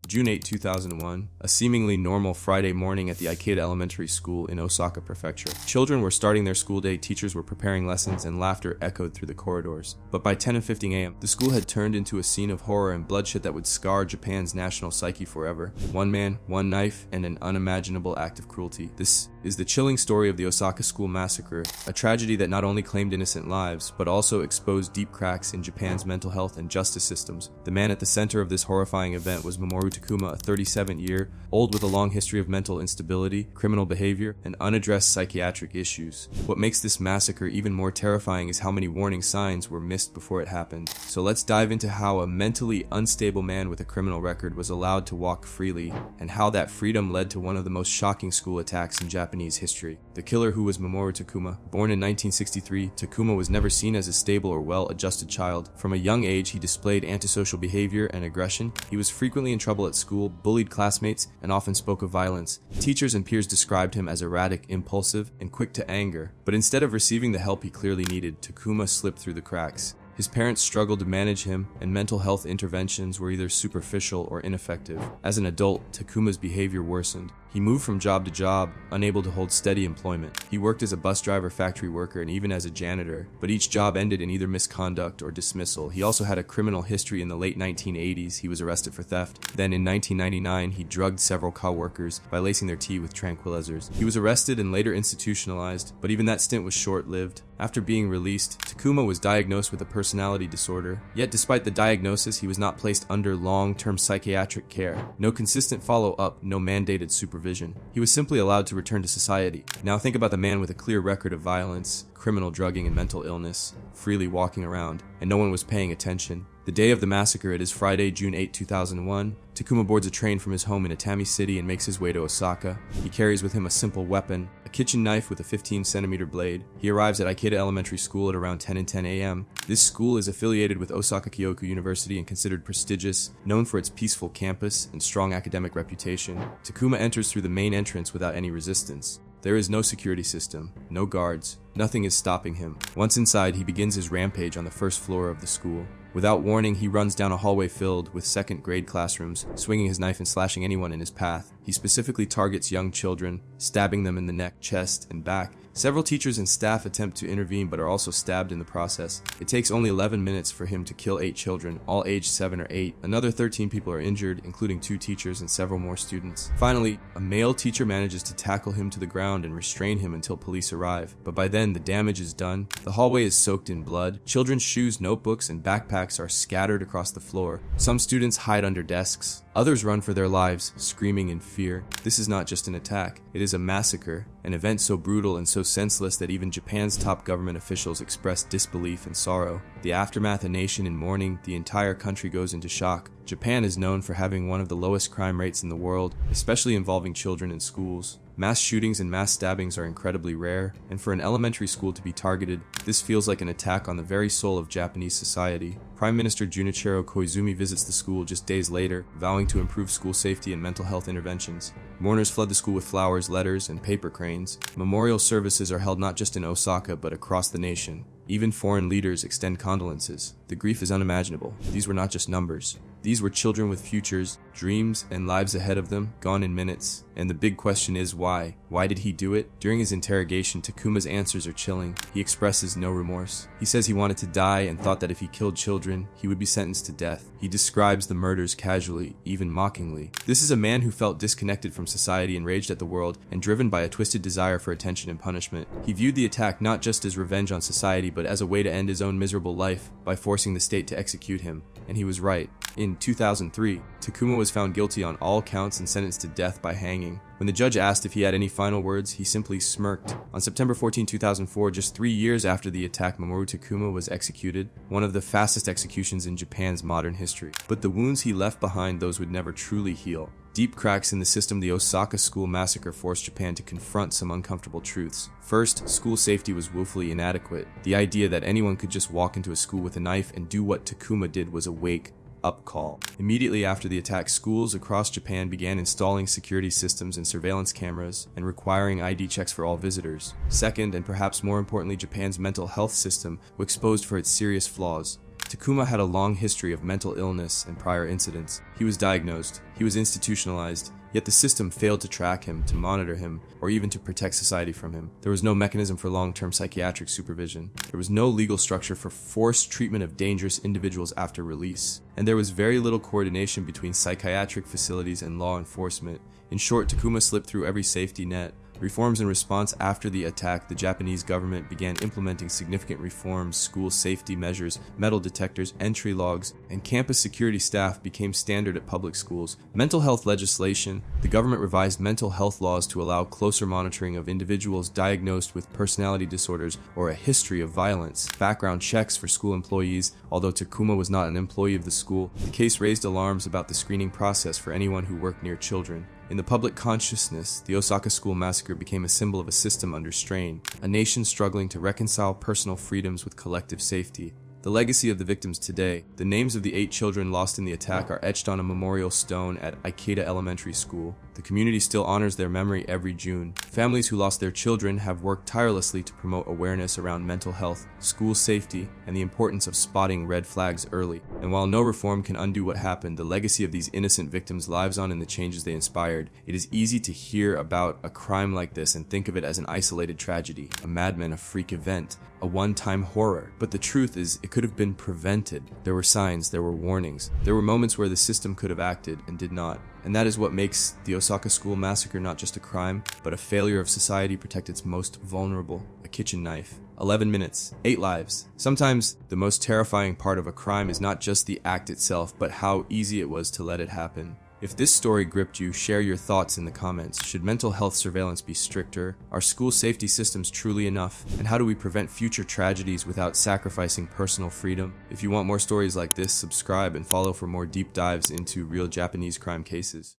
June 8, 2001, a seemingly normal Friday morning at the Ikeda Elementary School in Osaka Prefecture. Children were starting their school day, teachers were preparing lessons, and laughter echoed through the corridors. But by 10:50 a.m., the school had turned into a scene of horror and bloodshed that would scar Japan's national psyche forever. One man, one knife, and an unimaginable act of cruelty. This is the chilling story of the Osaka School Massacre, a tragedy that not only claimed innocent lives, but also exposed deep cracks in Japan's mental health and justice systems. The man at the center of this horrifying event was Mamoru Takuma, a 37-year-old with a long history of mental instability, criminal behavior, and unaddressed psychiatric issues. What makes this massacre even more terrifying is how many warning signs were missed before it happened. So let's dive into how a mentally unstable man with a criminal record was allowed to walk freely, and how that freedom led to one of the most shocking school attacks in Japanese history. The killer, who was Mamoru Takuma. Born in 1963, Takuma was never seen as a stable or well-adjusted child. From a young age, he displayed antisocial behavior and aggression. He was frequently in trouble at school, bullied classmates, and often spoke of violence. Teachers and peers described him as erratic, impulsive, and quick to anger. But instead of receiving the help he clearly needed, Takuma slipped through the cracks. His parents struggled to manage him, and mental health interventions were either superficial or ineffective. As an adult, Takuma's behavior worsened. He moved from job to job, unable to hold steady employment. He worked as a bus driver, factory worker, and even as a janitor, but each job ended in either misconduct or dismissal. He also had a criminal history. In the late 1980s, he was arrested for theft. Then in 1999, he drugged several co-workers by lacing their tea with tranquilizers. He was arrested and later institutionalized, but even that stint was short-lived. After being released, Takuma was diagnosed with a personality disorder. Yet despite the diagnosis, he was not placed under long-term psychiatric care. No consistent follow-up, no mandated supervision. He was simply allowed to return to society. Now think about the man with a clear record of violence, criminal drugging, and mental illness, freely walking around, and no one was paying attention. The day of the massacre, it is Friday, June 8, 2001. Takuma boards a train from his home in Atami City and makes his way to Osaka. He carries with him a simple weapon, a kitchen knife with a 15-centimeter blade. He arrives at Ikeda Elementary School at around 10:10 a.m. This school is affiliated with Osaka Kyoku University and considered prestigious, known for its peaceful campus and strong academic reputation. Takuma enters through the main entrance without any resistance. There is no security system, no guards, nothing is stopping him. Once inside, he begins his rampage on the first floor of the school. Without warning, he runs down a hallway filled with second-grade classrooms, swinging his knife and slashing anyone in his path. He specifically targets young children, stabbing them in the neck, chest, and back. Several teachers and staff attempt to intervene but are also stabbed in the process. It takes only 11 minutes for him to kill 8 children, all aged 7 or 8. Another 13 people are injured, including 2 teachers and several more students. Finally, a male teacher manages to tackle him to the ground and restrain him until police arrive. But by then, the damage is done. The hallway is soaked in blood. Children's shoes, notebooks, and backpacks are scattered across the floor. Some students hide under desks. Others run for their lives, screaming in fear. This is not just an attack, it is a massacre, an event so brutal and so senseless that even Japan's top government officials express disbelief and sorrow. The aftermath, a nation in mourning, the entire country goes into shock. Japan is known for having one of the lowest crime rates in the world, especially involving children in schools. Mass shootings and mass stabbings are incredibly rare, and for an elementary school to be targeted, this feels like an attack on the very soul of Japanese society. Prime Minister Junichiro Koizumi visits the school just days later, vowing to improve school safety and mental health interventions. Mourners flood the school with flowers, letters, and paper cranes. Memorial services are held not just in Osaka, but across the nation. Even foreign leaders extend condolences. The grief is unimaginable. These were not just numbers. These were children with futures, dreams, and lives ahead of them, gone in minutes. And the big question is why? Why did he do it? During his interrogation, Takuma's answers are chilling. He expresses no remorse. He says he wanted to die and thought that if he killed children, he would be sentenced to death. He describes the murders casually, even mockingly. This is a man who felt disconnected from society, enraged at the world, and driven by a twisted desire for attention and punishment. He viewed the attack not just as revenge on society, but as a way to end his own miserable life by forcing the state to execute him. And he was right. In 2003, Takuma was found guilty on all counts and sentenced to death by hanging. When the judge asked if he had any final words, he simply smirked. On September 14, 2004, just 3 years after the attack, Mamoru Takuma was executed, one of the fastest executions in Japan's modern history. But the wounds he left behind, those would never truly heal. Deep cracks in the system, the Osaka School Massacre forced Japan to confront some uncomfortable truths. First, school safety was woefully inadequate. The idea that anyone could just walk into a school with a knife and do what Takuma did was a wake-up call. Immediately after the attack, schools across Japan began installing security systems and surveillance cameras and requiring ID checks for all visitors. Second, and perhaps more importantly, Japan's mental health system was exposed for its serious flaws. Takuma had a long history of mental illness and prior incidents. He was diagnosed, he was institutionalized, yet the system failed to track him, to monitor him, or even to protect society from him. There was no mechanism for long-term psychiatric supervision. There was no legal structure for forced treatment of dangerous individuals after release. And there was very little coordination between psychiatric facilities and law enforcement. In short, Takuma slipped through every safety net. Reforms in response after the attack, the Japanese government began implementing significant reforms, school safety measures, metal detectors, entry logs, and campus security staff became standard at public schools. Mental health legislation, the government revised mental health laws to allow closer monitoring of individuals diagnosed with personality disorders or a history of violence. Background checks for school employees, although Takuma was not an employee of the school, the case raised alarms about the screening process for anyone who worked near children. In the public consciousness, the Osaka School Massacre became a symbol of a system under strain, a nation struggling to reconcile personal freedoms with collective safety. The legacy of the victims today, the names of the 8 children lost in the attack are etched on a memorial stone at Ikeda Elementary School. The community still honors their memory every June. Families who lost their children have worked tirelessly to promote awareness around mental health, school safety, and the importance of spotting red flags early. And while no reform can undo what happened, the legacy of these innocent victims lives on in the changes they inspired. It is easy to hear about a crime like this and think of it as an isolated tragedy, a madman, a freak event, a one-time horror. But the truth is, it could have been prevented. There were signs, there were warnings. There were moments where the system could have acted and did not. And that is what makes the Osaka School Massacre not just a crime, but a failure of society to protect its most vulnerable, a kitchen knife. 11 minutes, 8 lives. Sometimes the most terrifying part of a crime is not just the act itself, but how easy it was to let it happen. If this story gripped you, share your thoughts in the comments. Should mental health surveillance be stricter? Are school safety systems truly enough? And how do we prevent future tragedies without sacrificing personal freedom? If you want more stories like this, subscribe and follow for more deep dives into real Japanese crime cases.